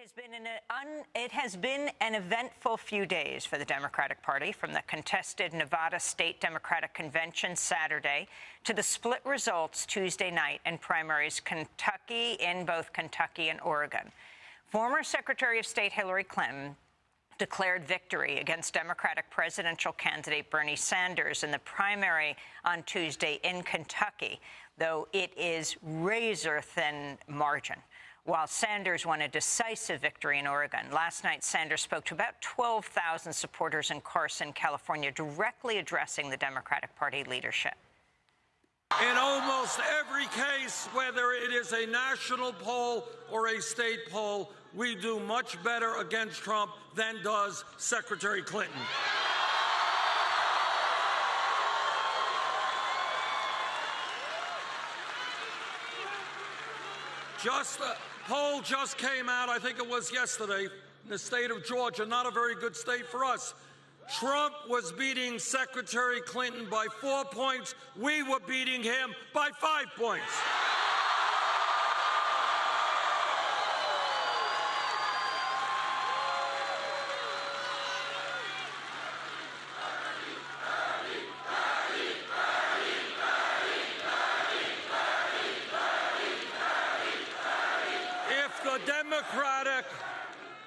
It has been an eventful few days for the Democratic Party, from the contested Nevada State Democratic Convention Saturday to the split results Tuesday night in primaries in both Kentucky and Oregon. Former Secretary of State Hillary Clinton declared victory against Democratic presidential candidate Bernie Sanders in the primary on Tuesday in Kentucky, though it is razor-thin margin, while Sanders won a decisive victory in Oregon. Last night, Sanders spoke to about 12,000 supporters in Carson, California, directly addressing the Democratic Party leadership. In almost every case, whether it is a national poll or a state poll, we do much better against Trump than does Secretary Clinton. A poll just came out, I think it was yesterday, in the state of Georgia, not a very good state for us. Trump was beating Secretary Clinton by 4 points. We were beating him by 5 points.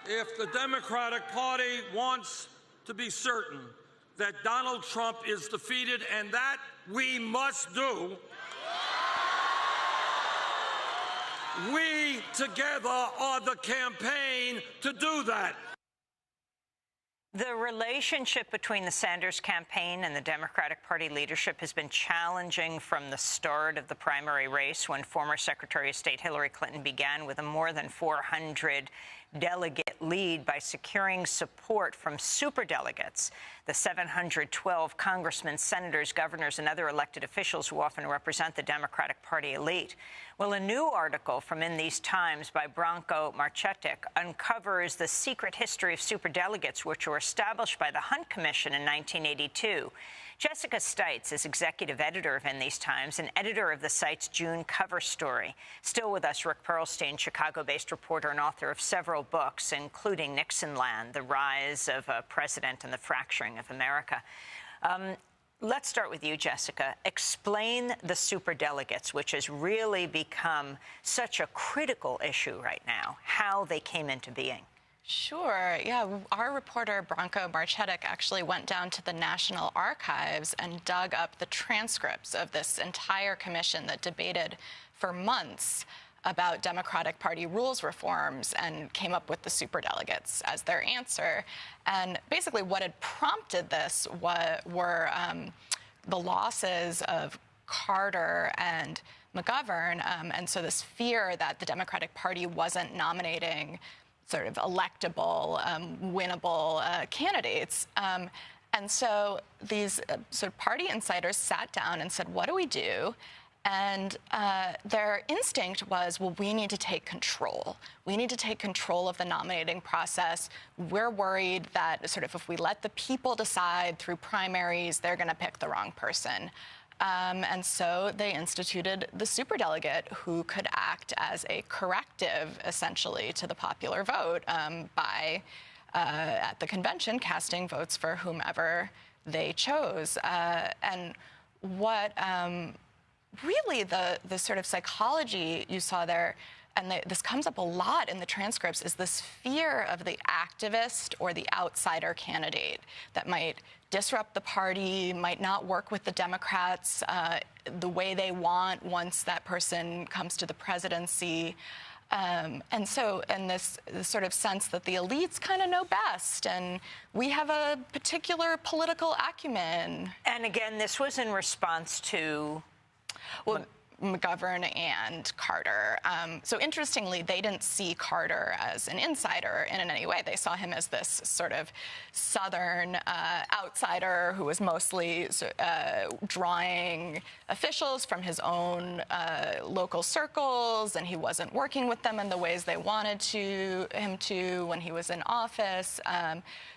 If the Democratic Party wants to be certain that Donald Trump is defeated, and that we must do, we together are the campaign to do that. The relationship between the Sanders campaign and the Democratic Party leadership has been challenging from the start of the primary race, when former Secretary of State Hillary Clinton began with a more than 400 delegate lead by securing support from superdelegates, the 712 congressmen, senators, governors, and other elected officials who often represent the Democratic Party elite. Well, a new article from In These Times by Branko Marcetic uncovers the secret history of superdelegates, which were established by the Hunt Commission in 1982. Jessica Stites is executive editor of In These Times and editor of the site's June cover story. Still with us, Rick Perlstein, Chicago-based reporter and author of several books, including Nixonland, The Rise of a President and the Fracturing of America. Let's start with you, Jessica. Explain the superdelegates, which has really become such a critical issue right now, how they came into being. Sure. Yeah, our reporter, Branko Marcetic, actually went down to the National Archives and dug up the transcripts of this entire commission that debated for months about Democratic Party rules reforms and came up with the superdelegates as their answer. And basically what had prompted this were the losses of Carter and McGovern, and so this fear that the Democratic Party wasn't nominating sort of electable, winnable candidates. And so these sort of party insiders sat down and said, what do we do? And their instinct was, well, we need to take control. We need to take control of the nominating process. We're worried that sort of if we let the people decide through primaries, they're going to pick the wrong person. And so they instituted the superdelegate, who could act as a corrective, essentially, to the popular vote by, at the convention, casting votes for whomever they chose. And what really the sort of psychology you saw there, and this comes up a lot in the transcripts, is this fear of the activist or the outsider candidate that might disrupt the party, might not work with the Democrats the way they want once that person comes to the presidency. And this sort of sense that the elites kind of know best, and we have a particular political acumen. And again, this was in response to... Well, McGovern and Carter. So interestingly, they didn't see Carter as an insider in any way. They saw him as this sort of Southern outsider who was mostly drawing officials from his own local circles, and he wasn't working with them in the ways they wanted him to when he was in office.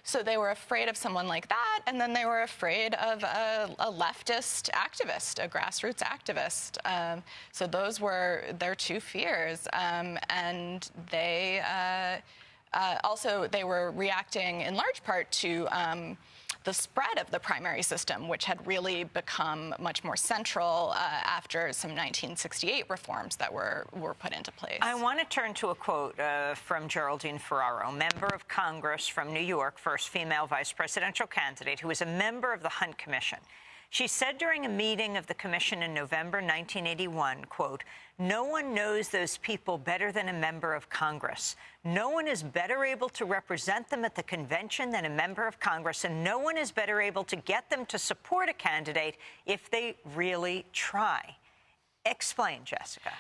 So they were afraid of someone like that, and then they were afraid of a leftist activist, a grassroots activist. So those were their two fears, and they Also, they were reacting in large part to the spread of the primary system, which had really become much more central after some 1968 reforms that were put into place. I want to turn to a quote from Geraldine Ferraro, member of Congress from New York, first female vice presidential candidate, who was a member of the Hunt Commission. She said during a meeting of the commission in November 1981, quote, "No one knows those people better than a member of Congress. No one is better able to represent them at the convention than a member of Congress, and no one is better able to get them to support a candidate if they really try." Explain, Jessica.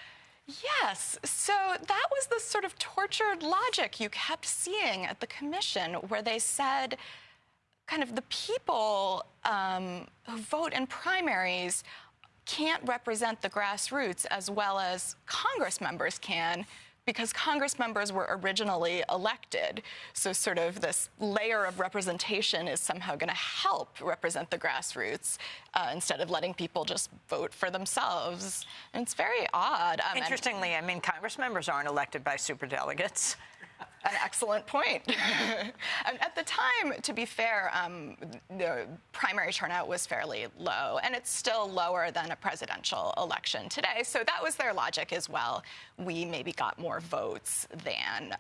Yes. So that was the sort of tortured logic you kept seeing at the commission, where they said kind of the people who vote in primaries can't represent the grassroots as well as Congress members can, because Congress members were originally elected. So sort of this layer of representation is somehow going to help represent the grassroots instead of letting people just vote for themselves. And it's very odd. Interestingly, I mean, Congress members aren't elected by superdelegates. An excellent point. And at the time, to be fair, the primary turnout was fairly low, and it's still lower than a presidential election today. So that was their logic as well. We maybe got more votes than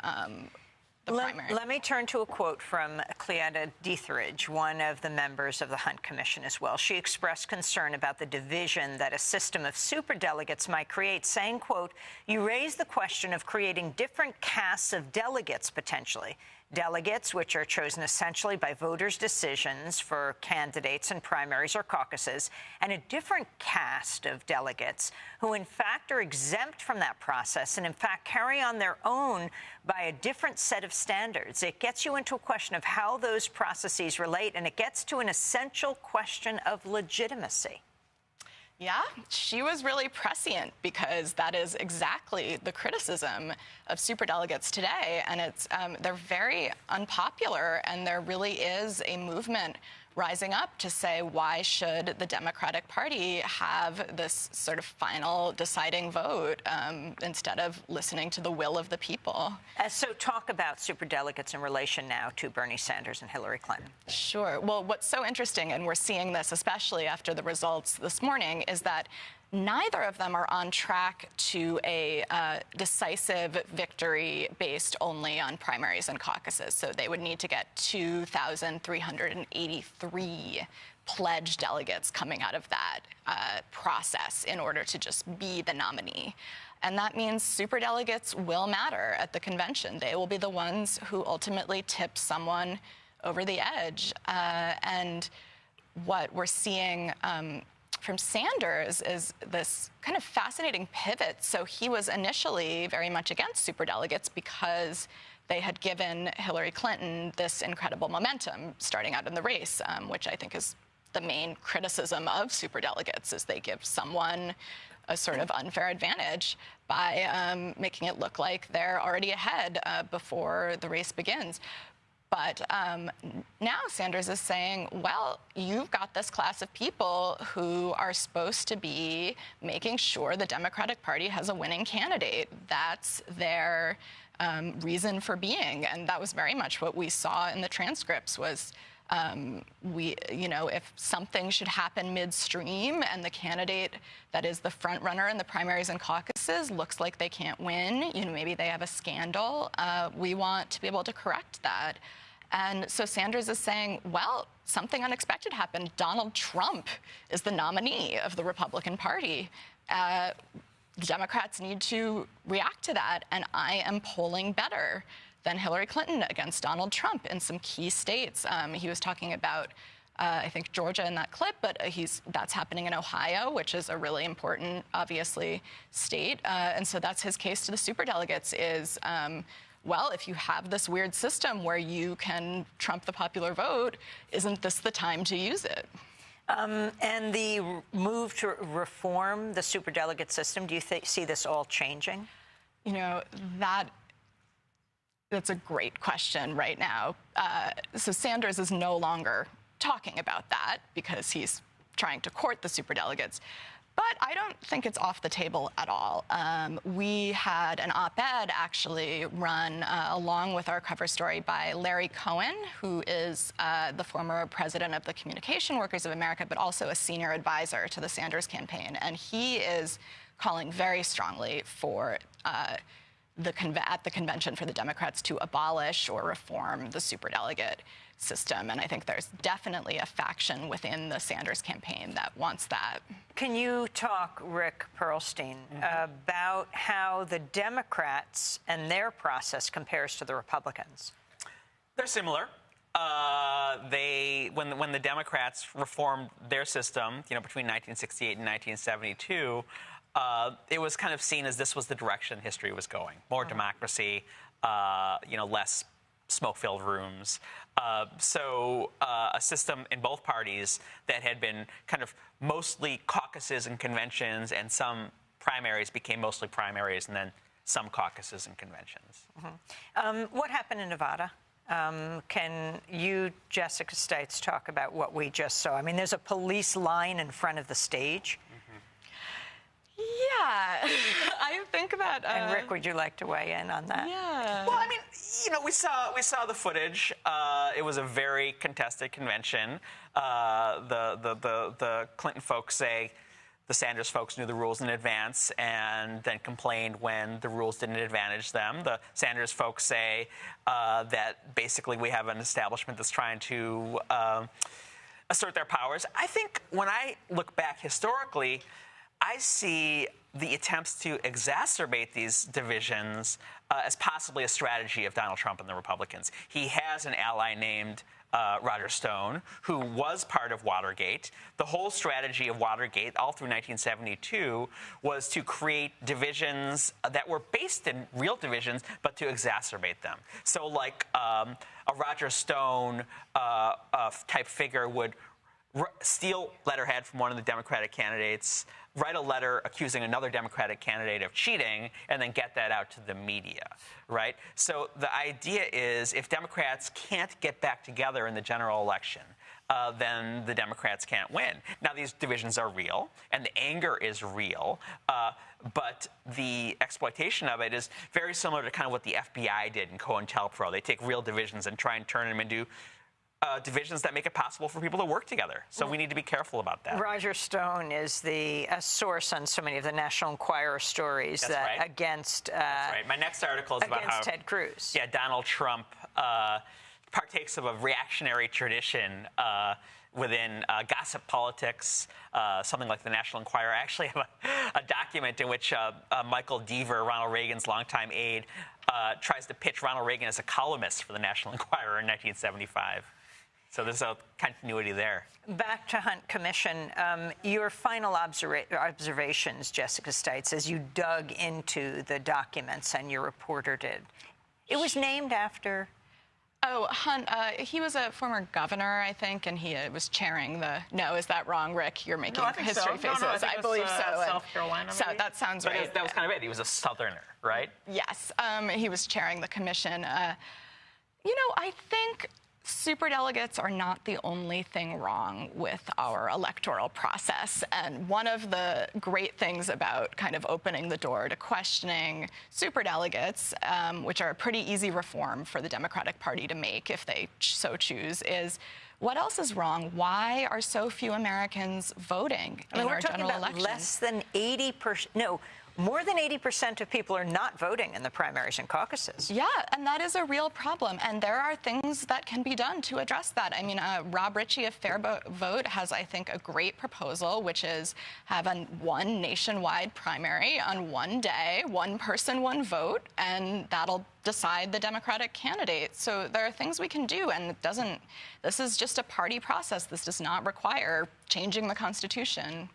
the primary. Let me turn to a quote from Cleetta Dietrich, one of the members of the Hunt Commission as well. She expressed concern about the division that a system of superdelegates might create, saying, quote, "You raise the question of creating different castes of delegates, potentially. Delegates, which are chosen essentially by voters' decisions for candidates in primaries or caucuses, and a different caste of delegates who, in fact, are exempt from that process and, in fact, carry on their own by a different set of standards." It gets you into a question of how those processes relate, and it gets to an essential question of legitimacy. Yeah, she was really prescient, because that is exactly the criticism of superdelegates today, and it's they're very unpopular, and there really is a movement rising up to say, why should the Democratic Party have this sort of final deciding vote instead of listening to the will of the people? So talk about superdelegates in relation now to Bernie Sanders and Hillary Clinton. Sure. Well, what's so interesting, and we're seeing this especially after the results this morning, is that neither of them are on track to a decisive victory based only on primaries and caucuses. So they would need to get 2,383 pledged delegates coming out of that process in order to just be the nominee. And that means superdelegates will matter at the convention. They will be the ones who ultimately tip someone over the edge. And what we're seeing from Sanders is this kind of fascinating pivot. So he was initially very much against superdelegates because they had given Hillary Clinton this incredible momentum starting out in the race, which I think is the main criticism of superdelegates, is they give someone a sort of unfair advantage by making it look like they're already ahead before the race begins. But now Sanders is saying, well, you've got this class of people who are supposed to be making sure the Democratic Party has a winning candidate. That's their reason for being. And that was very much what we saw in the transcripts was, if something should happen midstream and the candidate that is the front runner in the primaries and caucuses looks like they can't win, maybe they have a scandal, we want to be able to correct that. And so Sanders is saying, well, something unexpected happened. Donald Trump is the nominee of the Republican Party. Democrats need to react to that, and I am polling better than Hillary Clinton against Donald Trump in some key states. He was talking about, I think, Georgia in that clip, but that's happening in Ohio, which is a really important, obviously, state. And so that's his case to the superdelegates is, well, if you have this weird system where you can trump the popular vote, isn't this the time to use it? And the move to reform the superdelegate system, do you see this all changing? That's a great question right now. So Sanders is no longer talking about that because he's trying to court the superdelegates. But I don't think it's off the table at all. We had an op-ed actually run along with our cover story by Larry Cohen, who is the former president of the Communication Workers of America, but also a senior advisor to the Sanders campaign. And he is calling very strongly for at the convention for the Democrats to abolish or reform the superdelegate system. And I think there's definitely a faction within the Sanders campaign that wants that. Can you talk, Rick Perlstein, about how the Democrats and their process compares to the Republicans? They're similar. When the Democrats reformed their system, between 1968 and 1972, it was kind of seen as this was the direction history was going. More democracy, less smoke-filled rooms. So a system in both parties that had been kind of mostly caucuses and conventions, and some primaries became mostly primaries, and then some caucuses and conventions. What happened in Nevada? Can you, Jessica Stites, talk about what we just saw? I mean, there's a police line in front of the stage. Yeah, I think that. And Rick, would you like to weigh in on that? Yeah. Well, I mean, we saw the footage. It was a very contested convention. The Clinton folks say the Sanders folks knew the rules in advance and then complained when the rules didn't advantage them. The Sanders folks say that basically we have an establishment that's trying to assert their powers. I think when I look back historically, I see the attempts to exacerbate these divisions as possibly a strategy of Donald Trump and the Republicans. He has an ally named Roger Stone, who was part of Watergate. The whole strategy of Watergate, all through 1972, was to create divisions that were based in real divisions, but to exacerbate them. So like a Roger Stone type figure would steal letterhead from one of the Democratic candidates, write a letter accusing another Democratic candidate of cheating, and then get that out to the media, right? So the idea is if Democrats can't get back together in the general election, then the Democrats can't win. Now, these divisions are real, and the anger is real, but the exploitation of it is very similar to kind of what the FBI did in COINTELPRO. They take real divisions and try and turn them into divisions that make it possible for people to work together. So we need to be careful about that. Roger Stone is a source on so many of the National Enquirer stories against That's right. My next article is about how Ted Cruz. Yeah, Donald Trump partakes of a reactionary tradition within gossip politics, something like the National Enquirer. I actually have a document in which Michael Deaver, Ronald Reagan's longtime aide, tries to pitch Ronald Reagan as a columnist for the National Enquirer in 1975. So there's a continuity there. Back to Hunt Commission, your final observations, Jessica Stites, as you dug into the documents and your reporter did. It was named after... Oh, Hunt, he was a former governor, I think, and he was chairing the... No, is that wrong, Rick? You're making history faces. No, I believe so. South Carolina, so that sounds right. That was kind of it. He was a Southerner, right? Yes. He was chairing the commission. I think superdelegates are not the only thing wrong with our electoral process. And one of the great things about kind of opening the door to questioning superdelegates, which are a pretty easy reform for the Democratic Party to make if they so choose, is what else is wrong? Why are so few Americans voting in our general election? Less than 80%. No. More than 80% of people are not voting in the primaries and caucuses. Yeah, and that is a real problem. And there are things that can be done to address that. I mean, Rob Ritchie of Fair Vote has, I think, a great proposal, which is have one nationwide primary on one day, one person, one vote, and that'll decide the Democratic candidate. So there are things we can do, and this is just a party process. This does not require changing the Constitution.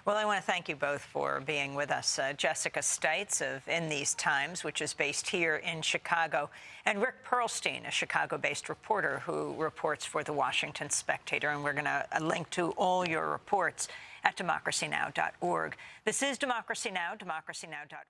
Well, I want to thank you both for being with us. Jessica Stites of In These Times, which is based here in Chicago, and Rick Perlstein, a Chicago-based reporter who reports for The Washington Spectator. And we're going to link to all your reports at democracynow.org. This is Democracy Now!, democracynow.org.